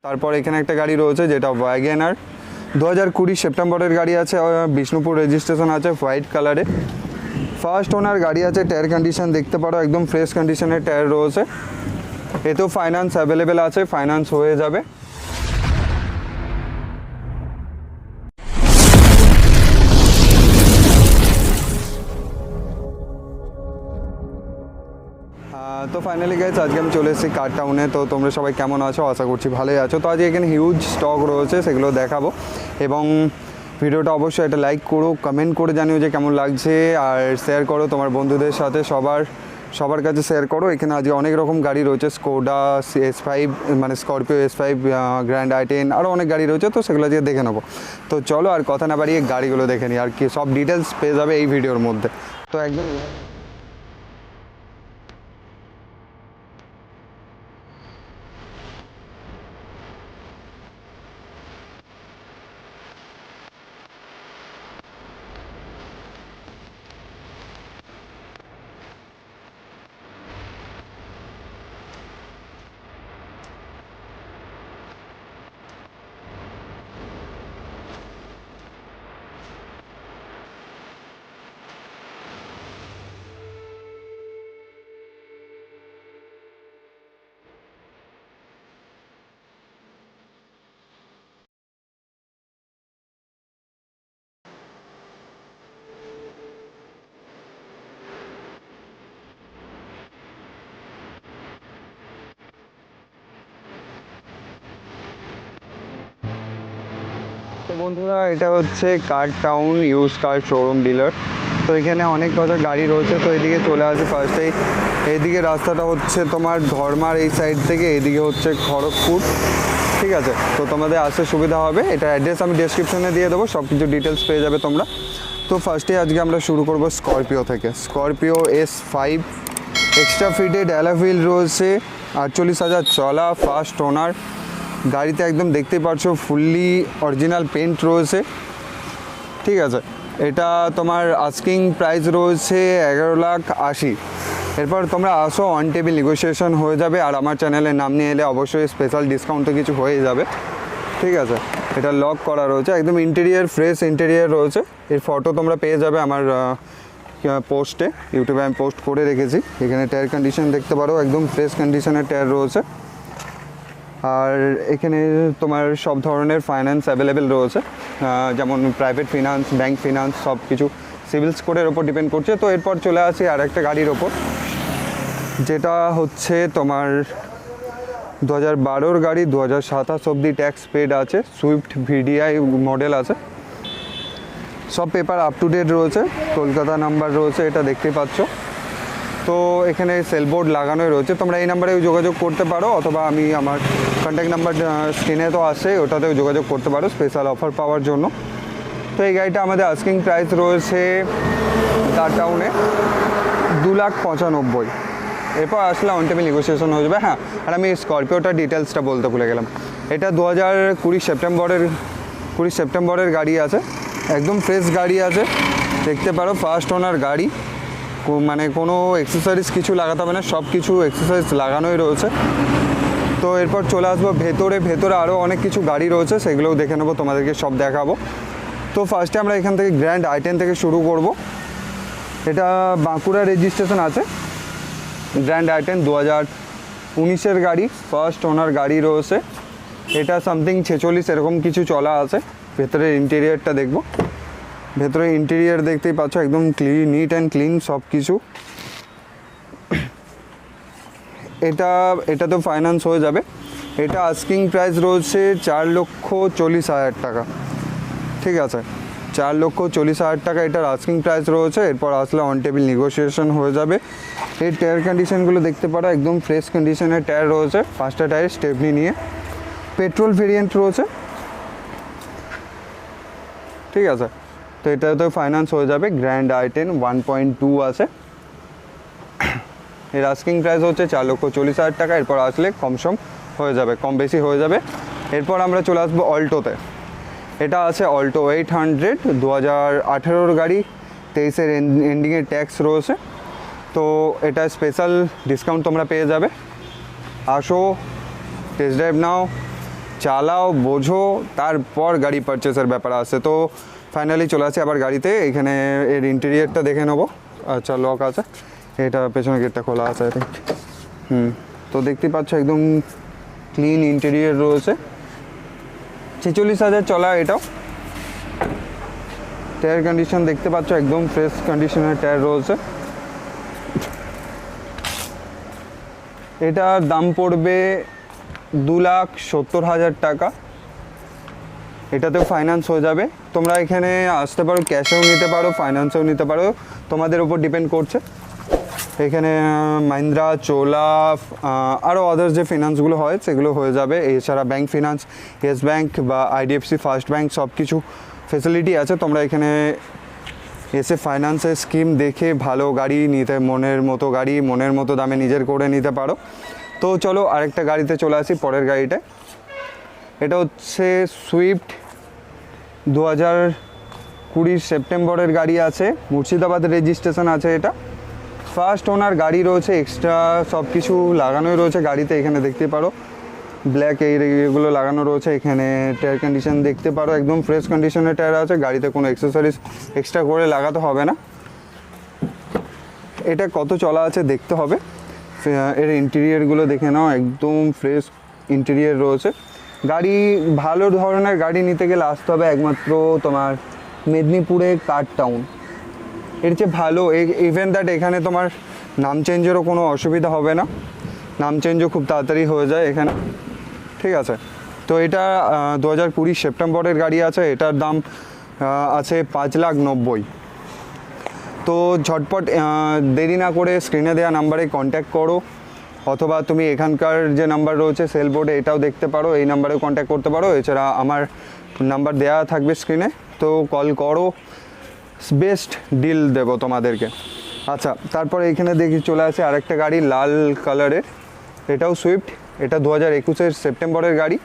তারপর এখানে একটা গাড়ি রয়েছে যেটা ওয়াগনার 2020 সেপ্টেম্বরের গাড়ি আছে, বিষ্ণুপুর রেজিস্ট্রেশন আছে, হোয়াইট কালারে। ফার্স্ট ওনার গাড়ি আছে, টায়ার কন্ডিশন দেখতে পারো একদম ফ্রেশ কন্ডিশনের টায়ার রয়েছে। এতেও ফাইন্যান্স অ্যাভেলেবেল আছে, ফাইন্যান্স হয়ে যাবে। তো ফাইনালি গাইস আজকে আমি চলে এসেছি কার টাউনে। তো তোমরা সবাই কেমন আছো? আশা করছি ভালোই আছো। তো আজকে এখানে হিউজ স্টক রয়েছে, সেগুলো দেখাবো। এবং ভিডিওটা অবশ্যই একটা লাইক করো, কমেন্ট করে জানিও যে কেমন লাগছে, আর শেয়ার করো তোমার বন্ধুদের সাথে, সবার কাছে শেয়ার করো। এখানে আজকে অনেক রকম গাড়ি রয়েছে, স্কোডা S5 মানে স্করপিও S5, গ্র্যান্ড i10, আরও অনেক গাড়ি রয়েছে। তো সেগুলো আজকে দেখে নেবো। তো চলো আর কথা না বাড়িয়ে গাড়িগুলো দেখে নিই, আর কি সব ডিটেলস পেয়ে যাবে এই ভিডিওর মধ্যে। তো একদম তো বন্ধুরা, এটা হচ্ছে car town use car showroom dealer. তো এখানে অনেক কটা গাড়ি রয়েছে। তো এদিকে চলে আসে ফার্স্টেই, এইদিকে রাস্তাটা হচ্ছে তোমার ধর্মার এই সাইড থেকে, এদিকে হচ্ছে খড়গপুর। ঠিক আছে, তো তোমাদের আসতে সুবিধা হবে। এটা অ্যাড্রেস আমি ডেসক্রিপশনে দিয়ে দেবো, সব কিছু ডিটেলস পেয়ে যাবে তোমরা। তো ফার্স্টে আজকে আমরা শুরু করব স্করপিও থেকে। স্করপিও S5 এক্সট্রা ফিটেড অ্যালাভিল রয়েছে, 48,000 চলা, ফার্স্ট ওনার। গাড়িতে একদম দেখতে পাচ্ছ ফুললি অরিজিনাল পেন্ট রয়েছে। ঠিক আছে, এটা তোমার আস্কিং প্রাইস রয়েছে 11,80,000। এরপর তোমরা আসো, অন টেবিল নেগোসিয়েশন হয়ে যাবে। আর আমার চ্যানেলের নাম নিয়ে এলে অবশ্যই স্পেশাল ডিসকাউন্ট তো কিছু হয়ে যাবে। ঠিক আছে, এটা লক করা রয়েছে, একদম ইন্টেরিয়ার ফ্রেশ ইন্টেরিয়ার রয়েছে। এর ফটো তোমরা পেয়ে যাবে আমার পোস্টে, ইউটিউবে আমি পোস্ট করে রেখেছি। এখানে টায়ার কন্ডিশন দেখতে পারো, একদম ফ্রেশ কন্ডিশনের টায়ার রয়েছে। আর এখানে তোমার সব ধরনের ফাইন্যান্স অ্যাভেলেবেল রয়েছে, যেমন প্রাইভেট ফিনান্স, ব্যাংক ফিনান্স, সব কিছু সিভিল স্কোরের ওপর ডিপেন্ড করছে। তো এরপর চলে আসি আর একটা গাড়ির ওপর, যেটা হচ্ছে তোমার 2012 গাড়ি, 2027 অবধি ট্যাক্স পেড আছে, সুইফট VDI মডেল আছে। সব পেপার আপ টু ডেট রয়েছে, কলকাতা নাম্বার রয়েছে, এটা দেখতে পাচ্ছ। তো এখানে সেলবোর্ড লাগানোই রয়েছে, তোমরা এই নাম্বারেও যোগাযোগ করতে পারো, অথবা আমি আমার কন্ট্যাক্ট নাম্বার স্ক্রিনে তো আসে, ওটাতেও যোগাযোগ করতে পারো স্পেশাল অফার পাওয়ার জন্য। তো এই গাড়িটা আমাদের আস্কিং প্রাইস রয়েছে কার টাউনে 2,95,000। এরপর আসলে অন টেবিল নেগোসিয়েশন হয়ে যাবে। হ্যাঁ, আর আমি স্করপিওটার ডিটেলসটা বলতে ভুলে গেলাম। এটা 2020 সেপ্টেম্বরের গাড়ি আছে, একদম ফ্রেশ গাড়ি আছে, দেখতে পারো ফার্স্ট ওনার গাড়ি। মানে কোনো এক্সেসরিজ কিছু লাগাতে হবে না, সব কিছু এক্সেসরিজ লাগানোই রয়েছে। তো এরপর চলে আসবো ভেতরে আরও অনেক কিছু গাড়ি রয়েছে, সেগুলোও দেখে নেবো, তোমাদেরকে সব দেখাবো। তো ফার্স্টে আমরা এখান থেকে গ্র্যান্ড i10 থেকে শুরু করব। এটা বাঁকুড়া রেজিস্ট্রেশন আছে, গ্র্যান্ড i10 2019-এর গাড়ি, ফার্স্ট ওনার গাড়ি রয়েছে। এটা সামথিং 46 এরকম কিছু চলা আছে। ভেতরের ইন্টেরিয়ারটা দেখবো, ভেতরে ইন্টেরিয়ার দেখতেই পাচ্ছ, একদম ক্লিন, নিট অ্যান্ড ক্লিন সব কিছু। এটা তো ফাইন্যান্স হয়ে যাবে। এটা আস্কিং প্রাইস রয়েছে 4,40,000 টাকা। ঠিক আছে, 4,40,000 টাকা এটার আস্কিং প্রাইস রয়েছে। এরপর আসলে অন টেবিল নেগোসিয়েশন হয়ে যাবে। এই টায়ার কন্ডিশনগুলো দেখতে পারো, একদম ফ্রেশ কন্ডিশনের টায়ার রয়েছে, 5টা টায়ার স্টেপনি নিয়ে। পেট্রোল ভেরিয়েন্ট রয়েছে। ঠিক আছে, তো এটাতেও ফাইন্যান্স হয়ে যাবে। গ্র্যান্ড i10 1.2 আছে, এর আস্কিং প্রাইস হচ্ছে 4,40,000 টাকা। এরপর আসলে হয়ে যাবে, কম বেশি হয়ে যাবে। এরপর আমরা চলে আসবো অল্টোতে। এটা আছে অল্টো 800, 2018-এর গাড়ি, 23-এর এন্ডিংয়ের ট্যাক্স রয়েছে। তো এটা স্পেশাল ডিসকাউন্ট তোমরা পেয়ে যাবে। আসো, টেস্ট ড্রাইভ নাও, চালাও, বোঝো, তারপর গাড়ি পারচেসের ব্যাপার আছে। তো ফাইনালি চলে আসে আবার গাড়িতে। এখানে এর ইন্টেরিয়ারটা দেখে নেবো। আচ্ছা, লক আছে, এটা পেছনে গেটটা খোলা আছে আই থিঙ্ক। তো দেখতে পাচ্ছ একদম ক্লিন ইন্টেরিয়ার রয়েছে। 46,000 চলা এটাও। টায়ার কন্ডিশন দেখতে পাচ্ছ একদম ফ্রেশ কন্ডিশনের টায়ার রয়েছে। এটার দাম পড়বে 2,70,000 টাকা। এটাতেও ফাইন্যান্স হয়ে যাবে। তোমরা এখানে আসতে পারো, ক্যাশেও নিতে পারো, ফাইন্যান্সেও নিতে পারো, তোমাদের উপর ডিপেন্ড করছে। এখানে মাহিন্দ্রা, চোলা, আরও আদার্স যে ফিনান্সগুলো হয় সেগুলো হয়ে যাবে। এছাড়া ব্যাংক ফিনান্স, ইয়েস ব্যাংক বা আইডিএফসি ফার্স্ট ব্যাংক সব কিছু ফেসিলিটি আছে। তোমরা এখানে এসে ফাইন্যান্সের স্কিম দেখে ভালো গাড়ি নিতে, মনের মতো গাড়ি মনের মতো দামে নিজের করে নিতে পারো। তো চলো আরেকটা গাড়িতে চলে আসি, পরের গাড়িটা। এটা হচ্ছে সুইফট, 2020 সেপ্টেম্বরের গাড়ি আছে, মুর্শিদাবাদ রেজিস্ট্রেশন আছে। এটা ফার্স্ট ওনার গাড়ি রয়েছে, এক্সট্রা সব কিছু লাগানোই রয়েছে গাড়িতে। এখানে দেখতে পারো ব্ল্যাক এইগুলো লাগানো রয়েছে। এখানে টায়ার কন্ডিশন দেখতে পারো একদম ফ্রেশ কন্ডিশনের টায়ার আছে। গাড়িতে কোনো অ্যাক্সেসরিজ এক্সট্রা করে লাগাতে হবে না। এটা কত চলা আছে দেখতে হবে। এর ইন্টেরিয়ারগুলো দেখে নাও, একদম ফ্রেশ ইন্টেরিয়ার রয়েছে। গাড়ি ভালো ধরনের গাড়ি নিতে গেলে আসতে হবে একমাত্র তোমার মেদিনীপুরে কার টাউন। এর চেয়ে ভালো, ইভেন দ্যাট এখানে তোমার নাম চেঞ্জেরও কোনো অসুবিধা হবে না। নাম চেঞ্জও খুব তাড়াতাড়ি হয়ে যায় এখানে, ঠিক আছে। তো এটা 2020 সেপ্টেম্বরের গাড়ি আছে। এটার দাম আছে 5,90,000। তো ঝটপট দেরি না করে স্ক্রিনে দেওয়া নাম্বারে কন্ট্যাক্ট করো, অথবা তুমি এখানকার যে নাম্বার রয়েছে সেল বোর্ডে এটাও দেখতে পারো, এই নাম্বারেও কন্ট্যাক্ট করতে পারো। এছাড়া আমার নাম্বার দেওয়া থাকবে স্ক্রিনে, তো কল করো, বেস্ট ডিল দেবো তোমাদেরকে। আচ্ছা, তারপরে এখানে দেখি চলে আসে আরেকটা গাড়ি লাল কালারের। এটাও সুইফট। এটা 2021 সেপ্টেম্বরের গাড়ি।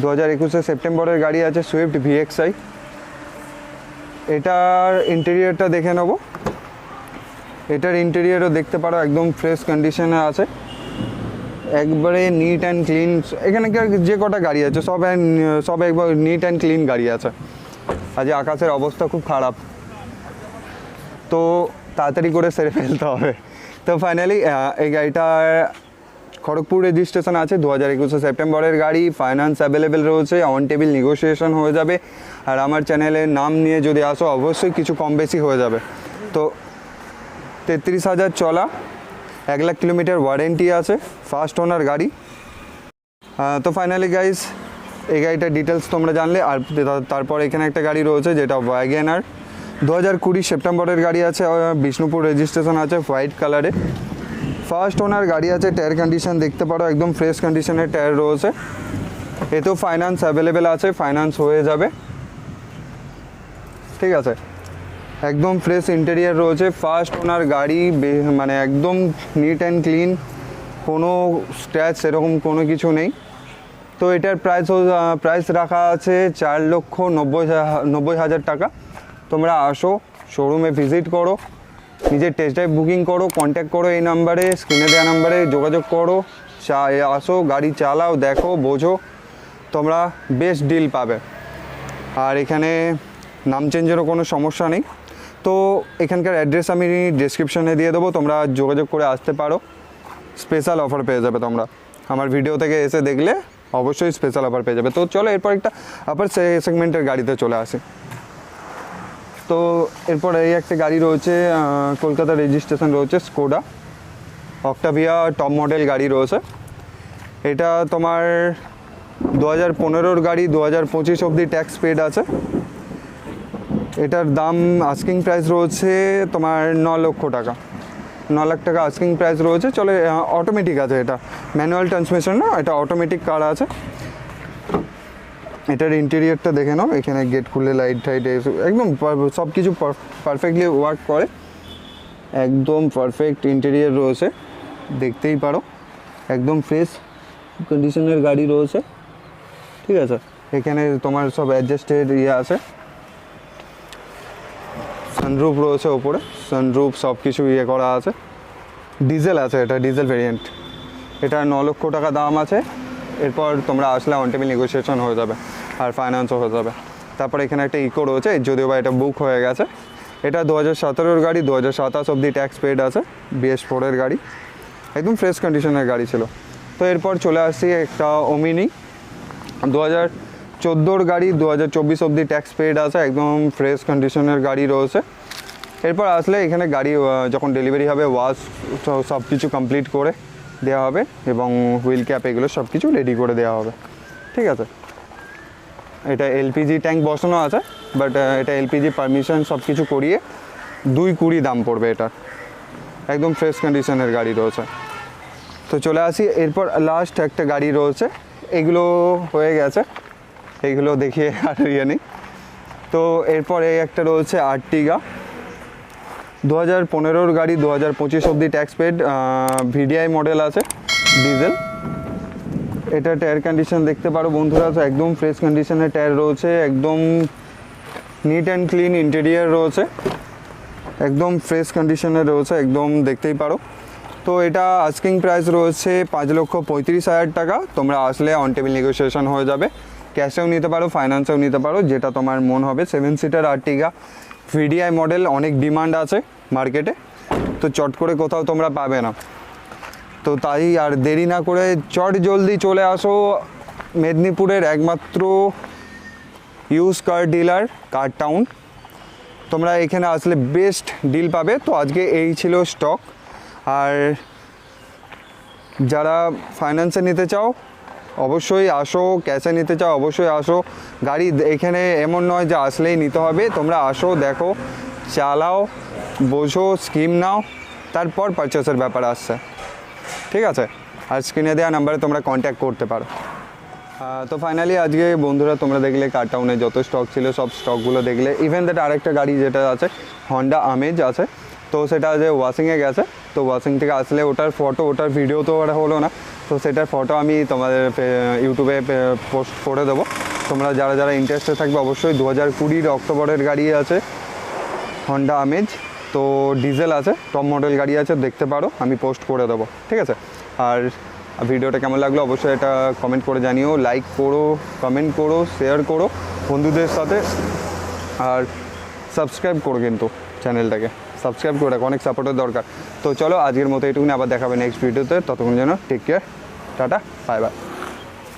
2021 সেপ্টেম্বরের গাড়ি আছে, সুইফট VXI। এটার ইন্টেরিয়রটা দেখে নেবো। এটার ইন্টেরিয়রও দেখতে পারো একদম ফ্রেশ কন্ডিশনে আছে, একবারে নিট অ্যান্ড ক্লিন। এখানকার যে কটা গাড়ি আছে সব একবার নিট অ্যান্ড ক্লিন গাড়ি আছে। আজ আকাশের অবস্থা খুব খারাপ, তো তাড়াতাড়ি করে সেরে ফেলতে হবে। তো ফাইনালি এই গাড়িটার খড়গপুর রেজিস্ট্রেশন আছে, 2021 সেপ্টেম্বরের গাড়ি। ফাইন্যান্স অ্যাভেলেবেল রয়েছে, অন টেবিল নেগোসিয়েশন হয়ে যাবে। আর আমার চ্যানেলের নাম নিয়ে যদি আসো অবশ্যই কিছু কম বেশি হয়ে যাবে। তো 33,000 চলা, 1 লাখ কিলোমিটার ওয়ারেন্টি আছে, ফার্স্ট ওনার গাড়ি। তো ফাইনালি গাইস, এই গাড়িটার ডিটেলস তোমরা জানলে। আর তারপর এখানে একটা গাড়ি রয়েছে যেটা ওয়াগনার, 2020 সেপ্টেম্বরের গাড়ি আছে, বিষ্ণুপুর রেজিস্ট্রেশন আছে, হোয়াইট কালারে। ফার্স্ট ওনার গাড়ি আছে। টায়ার কন্ডিশন দেখতে পারো একদম ফ্রেশ কন্ডিশনের টায়ার রয়েছে। এতেও ফাইন্যান্স অ্যাভেলেবেল আছে, ফাইন্যান্স হয়ে যাবে, ঠিক আছে। একদম ফ্রেশ ইন্টেরিয়ার রয়েছে, ফার্স্ট ওনার গাড়ি, মানে একদম নিট অ্যান্ড ক্লিন, কোনো স্ক্র্যাচ সেরকম কোনো কিছু নেই। তো এটার প্রাইস রাখা আছে 4,90,000 টাকা। তোমরা আসো, শোরুমে ভিজিট করো, নিজের টেস্ট ড্রাইভ বুকিং করো, কন্ট্যাক্ট করো এই নাম্বারে, স্ক্রিনে দেওয়া নাম্বারে যোগাযোগ করো, আসো, গাড়ি চালাও, দেখো, বোঝো, তোমরা বেস্ট ডিল পাবে। আর এখানে নাম চেঞ্জেরও কোনো সমস্যা নেই। তো এখানকার অ্যাড্রেস আমি ডেসক্রিপশনে দিয়ে দেবো, তোমরা যোগাযোগ করে আসতে পারো। স্পেশাল অফার পেয়ে যাবে তোমরা, আমার ভিডিও থেকে এসে দেখলে অবশ্যই স্পেশাল অফার পেয়ে যাবে। তো চলো এরপর একটা আপার সেগমেন্টের গাড়িতে চলে আসি। তো এরপর এই একটা গাড়ি রয়েছে, কলকাতা রেজিস্ট্রেশন রয়েছে, স্কোডা অক্টাভিয়া টপ মডেল গাড়ি রয়েছে। এটা তোমার 2015-র গাড়ি, 2025 অবধি ট্যাক্স পেড আছে। এটার দাম আস্কিং প্রাইস রয়েছে তোমার 9 লক্ষ টাকা। 9 লাখ টাকা আস্কিং প্রাইস রয়েছে। চলে, অটোমেটিক আছে, এটা ম্যানুয়াল ট্রান্সমিশন না, এটা অটোমেটিক কার আছে। এটার ইন্টেরিয়রটা দেখে নাও, এখানে গেট খুলে লাইট টাইট একদম সব কিছু পারফেক্টলি ওয়ার্ক করে, একদম পারফেক্ট ইন্টেরিয়র রয়েছে, দেখতেই পারো একদম ফ্রেশ কন্ডিশনের গাড়ি রয়েছে, ঠিক আছে। এখানে তোমার সব অ্যাডজাস্টেড আছে, সানরুফ রয়েছে ওপরে, সানরুফ সব কিছু করা আছে। ডিজেল আছে, এটা ডিজেল ভেরিয়েন্ট। এটা 9 লক্ষ টাকা দাম আছে। এরপর তোমরা আসলে অন টেবিল নেগোসিয়েশন হয়ে যাবে আর ফাইন্যান্সও হয়ে যাবে। তারপর এখানে একটা ইকো রয়েছে, যদিও বা এটা বুক হয়ে গেছে। এটা 2017-এর গাড়ি, 2027 অবধি ট্যাক্স পেড আছে, BS4-এর গাড়ি, একদম ফ্রেশ কন্ডিশনের গাড়ি ছিল। তো এরপর চলে আসছি একটা ওমিনি, 2014-এর গাড়ি, 2024 অবধি ট্যাক্স পেড আছে, একদম ফ্রেশ কন্ডিশনের গাড়ি রয়েছে। এরপর আসলে এখানে গাড়ি যখন ডেলিভারি হবে ওয়াশ সব কিছু কমপ্লিট করে দেওয়া হবে এবং হুইল ক্যাপ এগুলো সব কিছু রেডি করে দেওয়া হবে, ঠিক আছে। এটা LPG ট্যাঙ্ক বসানো আছে, বাট এটা LPG পারমিশন সব কিছু করিয়ে 220 দাম পড়বে এটা, একদম ফ্রেশ কন্ডিশনের গাড়ি রয়েছে। তো চলে আসি এরপর লাস্ট একটা গাড়ি রয়েছে, এগুলো হয়ে গেছে, এইগুলো দেখিয়ে আর ইয়ে নেই। তো এরপর এই একটা রয়েছে আর্টিগা, 2015-এর গাড়ি, 2025 অবধি ট্যাক্স পেড, VDI মডেল আছে, ডিজেল। এটা টায়ার কন্ডিশন দেখতে পারো বন্ধুরা, তো একদম ফ্রেশ কন্ডিশনের টায়ার রয়েছে, একদম নিট অ্যান্ড ক্লিন ইন্টেরিয়ার রয়েছে, একদম ফ্রেশ কন্ডিশনে রয়েছে, একদম দেখতেই পারো। তো এটা আস্কিং প্রাইস রয়েছে 5,35,000 টাকা। তোমরা আসলে অন টেবিল নেগোসিয়েশন হয়ে যাবে, ক্যাশেও নিতে পারো, ফাইন্যান্সেও নিতে পারো, যেটা তোমার মন হবে। 7 সিটার আর্টিগা, VDI মডেল, অনেক ডিমান্ড আছে মার্কেটে, তো চট করে কোথাও তোমরা পাবে না। তো তাই আর দেরি না করে চট জলদি চলে আসো মেদিনীপুরের একমাত্র ইউজ কার ডিলার কার টাউন। তোমরা এখানে আসলে বেস্ট ডিল পাবে। তো আজকে এই ছিল স্টক। আর যারা ফাইন্যান্সে নিতে চাও অবশ্যই আসো, ক্যাশে নিতে চাও অবশ্যই আসো। গাড়ি এখানে এমন নয় যে আসলেই নিতে হবে, তোমরা আসো, দেখো, চালাও, বোঝো, স্কিম নাও, তারপর পারচেসের ব্যাপার আসছে, ঠিক আছে। আর স্ক্রিনে দেওয়া নাম্বারে তোমরা কন্ট্যাক্ট করতে পারো। তো ফাইনালি আজকে বন্ধুরা তোমরা দেখলে কার টাউনে যত স্টক ছিল সব স্টকগুলো দেখলে। ইভেন দ্যাট আরেকটা গাড়ি যেটা আছে হন্ডা আমেজ আছে, তো সেটা যে ওয়াশিংয়ে গেছে, তো ওয়াশিং থেকে আসলে ওটার ফটো, ওটার ভিডিও তো ওটা হলো না, তো সেটার ফটো আমি তোমাদের ইউটিউবে পোস্ট করে দেবো। তোমরা যারা যারা ইন্টারেস্টেড থাকবে অবশ্যই 2020 অক্টোবরের গাড়ি আছে হন্ডা আমেজ, তো ডিজেল আছে, টপ মডেল গাড়ি আছে, দেখতে পারো, আমি পোস্ট করে দেবো, ঠিক আছে। আর ভিডিওটা কেমন লাগলো অবশ্যই এটা কমেন্ট করে জানিও, লাইক করো, কমেন্ট করো, শেয়ার করো বন্ধুদের সাথে, আর সাবস্ক্রাইব করো কিন্তু চ্যানেলটাকে সাবস্ক্রাইব করে রাখো, অনেক সাপোর্টের দরকার। তো চলো আজকের মতো এটুকুনি, আবার দেখাবে নেক্সট ভিডিওতে, ততক্ষণ যেন take care, tata, bye by.